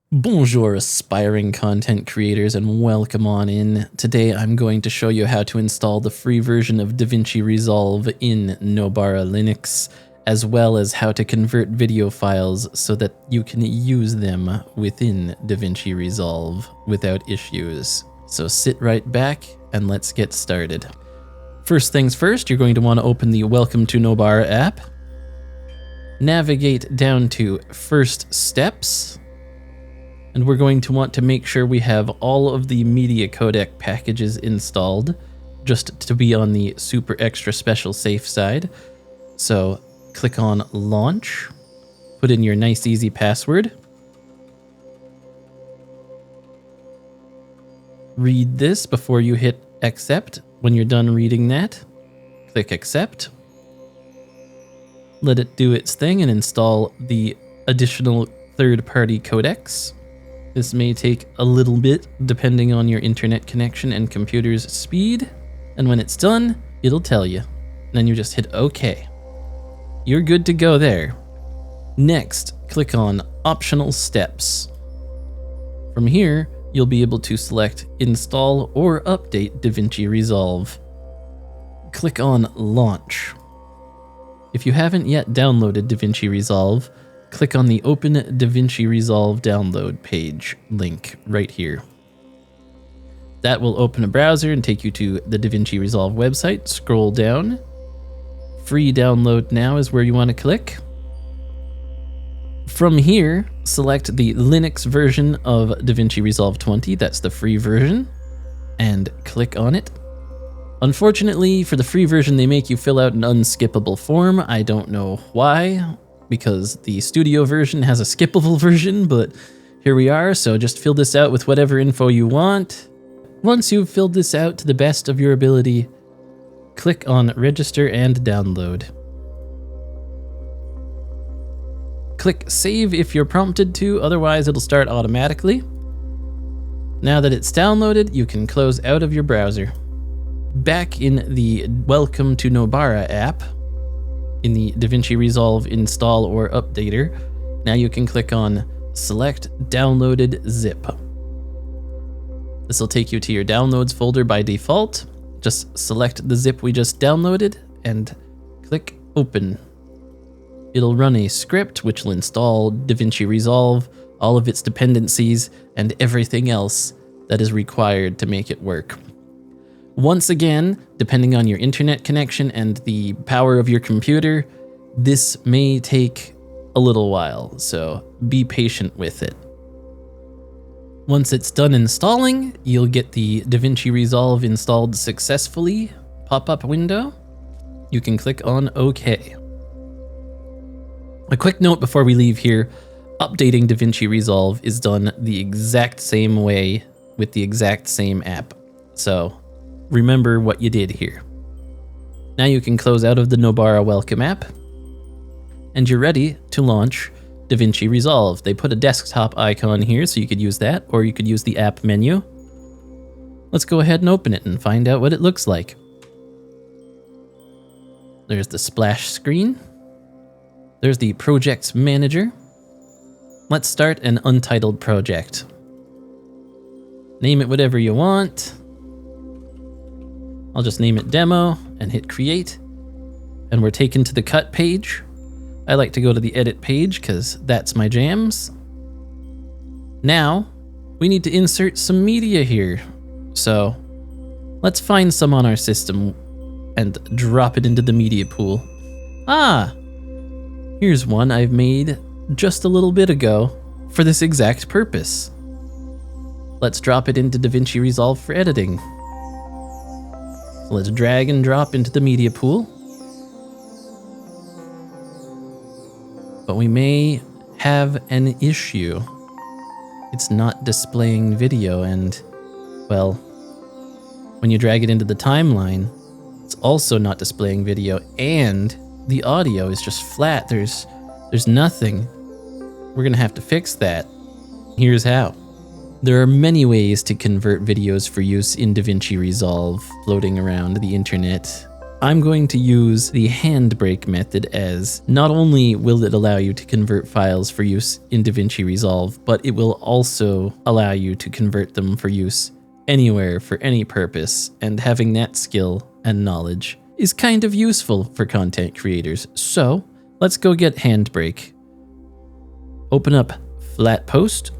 Bonjour, aspiring content creators, and welcome on in. Today I'm going to show you how to install the free version of DaVinci Resolve in Nobara Linux, as well as how to convert video files so that you can use them within DaVinci Resolve without issues. So sit right back and let's get started. First things first, you're going to want to open the Welcome to Nobara app. Navigate down to First Steps. And we're going to want to make sure we have all of the media codec packages installed, just to be on the super extra special safe side. So click on Launch, put in your nice easy password. Read this before you hit Accept. When you're done reading that, click Accept. Let it do its thing and install the additional third-party codecs. This may take a little bit depending on your internet connection and computer's speed. And when it's done, it'll tell you. Then you just hit OK. You're good to go there. Next, click on Optional Steps. From here, you'll be able to select Install or Update DaVinci Resolve. Click on Launch. If you haven't yet downloaded DaVinci Resolve, click on the Open DaVinci Resolve download page link right here. That will open a browser and take you to the DaVinci Resolve website. Scroll down. Free download now is where you want to click. From here, select the Linux version of DaVinci Resolve 20, that's the free version, and click on it. Unfortunately, for the free version, they make you fill out an unskippable form. I don't know why, because the studio version has a skippable version, but here we are, so just fill this out with whatever info you want. Once you've filled this out to the best of your ability, click on Register and Download. Click Save if you're prompted to, otherwise it'll start automatically. Now that it's downloaded, you can close out of your browser. Back in the Welcome to Nobara app, in the DaVinci Resolve install or updater, now you can click on Select Downloaded Zip. This will take you to your downloads folder by default. Just select the zip we just downloaded and click Open. It'll run a script which will install DaVinci Resolve, all of its dependencies, and everything else that is required to make it work. Once again, depending on your internet connection and the power of your computer, this may take a little while, so be patient with it. Once it's done installing, you'll get the DaVinci Resolve installed successfully pop-up window. You can click on OK. A quick note before we leave here, updating DaVinci Resolve is done the exact same way with the exact same app. So remember what you did here. Now you can close out of the Nobara Welcome app, and you're ready to launch DaVinci Resolve. They put a desktop icon here, so you could use that, or you could use the app menu. Let's go ahead and open it and find out what it looks like. There's the splash screen. There's the projects manager. Let's start an untitled project. Name it whatever you want. I'll just name it Demo and hit Create. And we're taken to the Cut page. I like to go to the Edit page because that's my jams. Now, we need to insert some media here. So, let's find some on our system and drop it into the media pool. Ah! Here's one I've made just a little bit ago for this exact purpose. Let's drop it into DaVinci Resolve for editing. So let's drag and drop into the media pool. But we may have an issue. It's not displaying video, and, well, when you drag it into the timeline, it's also not displaying video, and the audio is just flat. There's nothing. We're gonna have to fix that. Here's how. There are many ways to convert videos for use in DaVinci Resolve floating around the internet. I'm going to use the HandBrake method, as not only will it allow you to convert files for use in DaVinci Resolve, but it will also allow you to convert them for use anywhere for any purpose, and having that skill and knowledge is kind of useful for content creators. So let's go get HandBrake. Open up Flatpost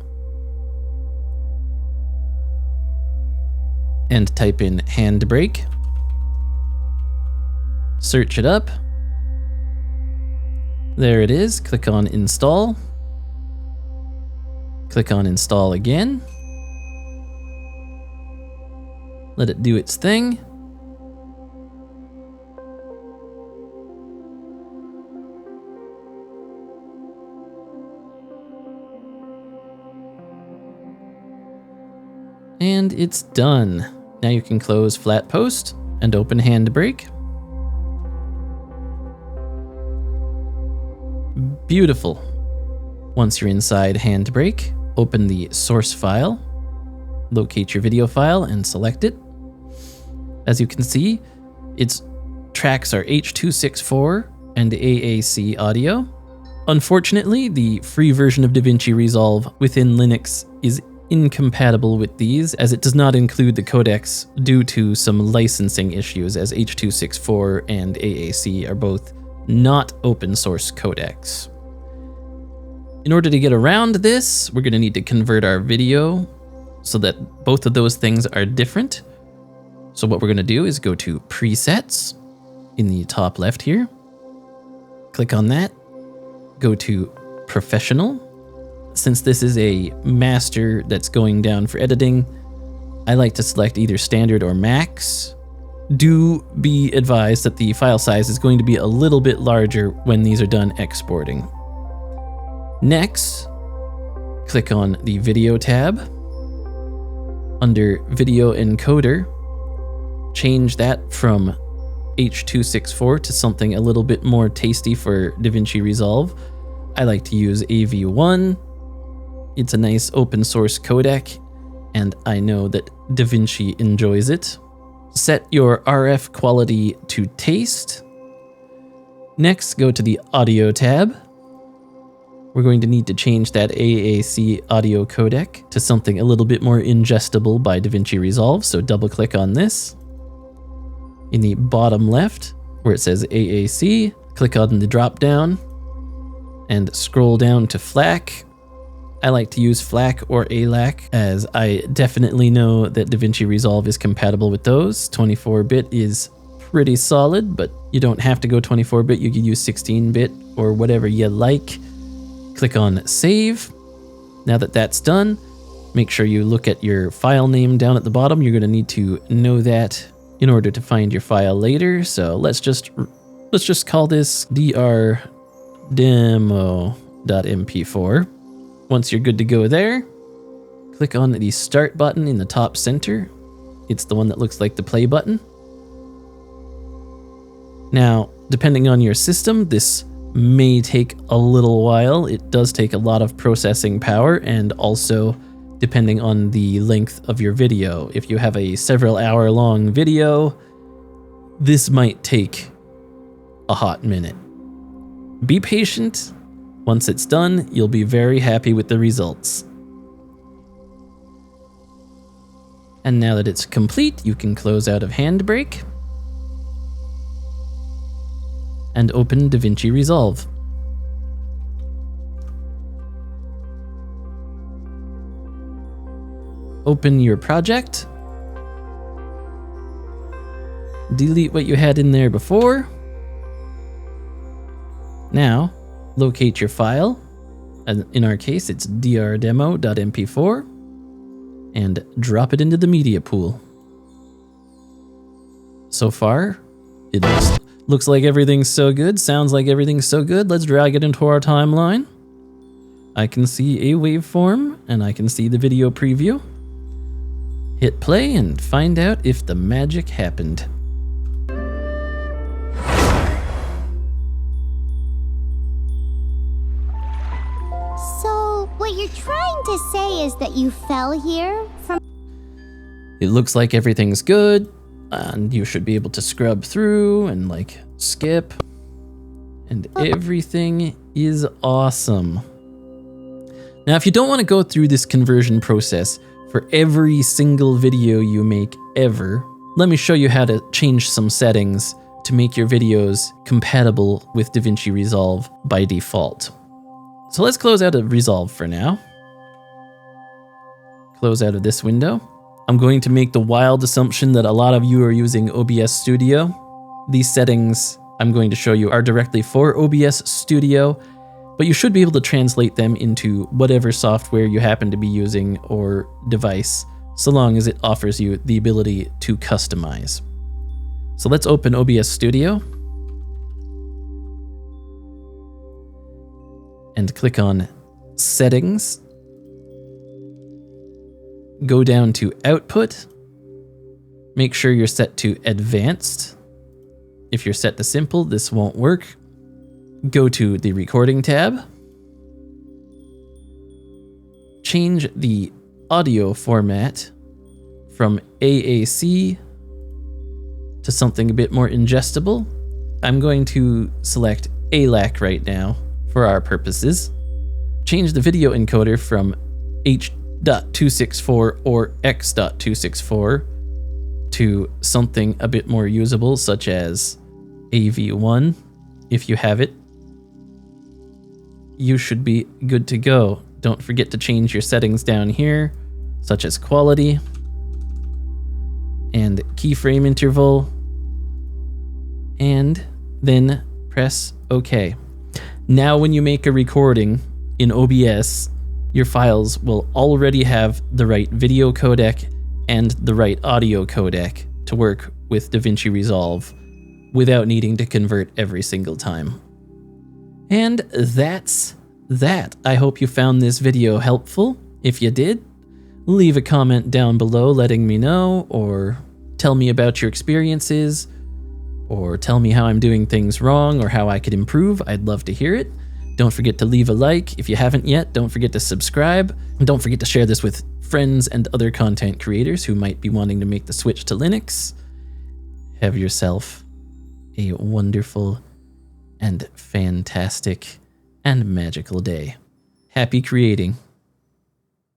and type in HandBrake. Search it up. There it is. Click on install. Click on install again. Let it do its thing. And it's done. Now you can close Flatpost and open HandBrake. Beautiful. Once you're inside HandBrake, open the source file, locate your video file and select it. As you can see, its tracks are H.264 and AAC audio. Unfortunately, the free version of DaVinci Resolve within Linux is incompatible with these, as it does not include the codecs due to some licensing issues, as H.264 and AAC are both not open source codecs. In order to get around this, we're going to need to convert our video so that both of those things are different. So what we're going to do is go to Presets in the top left here. Click on that. Go to Professional. Since this is a master that's going down for editing, I like to select either Standard or Max. Do be advised that the file size is going to be a little bit larger when these are done exporting. Next, click on the Video tab. Under Video Encoder, change that from H.264 to something a little bit more tasty for DaVinci Resolve. I like to use AV1. It's a nice open source codec, and I know that DaVinci enjoys it. Set your RF quality to taste. Next, go to the Audio tab. We're going to need to change that AAC audio codec to something a little bit more ingestible by DaVinci Resolve, so double click on this. In the bottom left, where it says AAC, click on the drop down and scroll down to FLAC. I like to use FLAC or ALAC, as I definitely know that DaVinci Resolve is compatible with those. 24-bit is pretty solid, but you don't have to go 24-bit. You can use 16-bit or whatever you like. Click on Save. Now that that's done, make sure you look at your file name down at the bottom. You're going to need to know that in order to find your file later. So let's just call this drdemo.mp4. Once you're good to go there, click on the Start button in the top center. It's the one that looks like the play button. Now, depending on your system, this may take a little while. It does take a lot of processing power, and also depending on the length of your video. If you have a several hour long video, this might take a hot minute. Be patient. Once it's done, you'll be very happy with the results. And now that it's complete, you can close out of HandBrake and open DaVinci Resolve. Open your project. Delete what you had in there before. Now, locate your file. In our case, it's drdemo.mp4, and drop it into the media pool. So far, it looks like everything's so good, sounds like everything's so good. Let's drag it into our timeline. I can see a waveform, and I can see the video preview. Hit play and find out if the magic happened. So, what you're trying to say is that you fell here from... It looks like everything's good. And you should be able to scrub through and like skip, and everything is awesome. Now, if you don't want to go through this conversion process for every single video you make ever, let me show you how to change some settings to make your videos compatible with DaVinci Resolve by default. So let's close out of Resolve for now. Close out of this window. I'm going to make the wild assumption that a lot of you are using OBS Studio. These settings I'm going to show you are directly for OBS Studio, but you should be able to translate them into whatever software you happen to be using or device, so long as it offers you the ability to customize. So let's open OBS Studio and click on Settings. Go down to Output. Make sure you're set to Advanced. If you're set to Simple, this won't work. Go to the Recording tab. Change the audio format from AAC to something a bit more ingestible. I'm going to select ALAC right now for our purposes. Change the video encoder from H.264 or X.264 to something a bit more usable, such as AV1. If you have it, you should be good to go. Don't forget to change your settings down here, such as quality and keyframe interval, and then press OK. Now when you make a recording in OBS, your files will already have the right video codec and the right audio codec to work with DaVinci Resolve without needing to convert every single time. And that's that. I hope you found this video helpful. If you did, leave a comment down below letting me know, or tell me about your experiences, or tell me how I'm doing things wrong or how I could improve. I'd love to hear it. Don't forget to leave a like. If you haven't yet, don't forget to subscribe. And don't forget to share this with friends and other content creators who might be wanting to make the switch to Linux. Have yourself a wonderful and fantastic and magical day. Happy creating.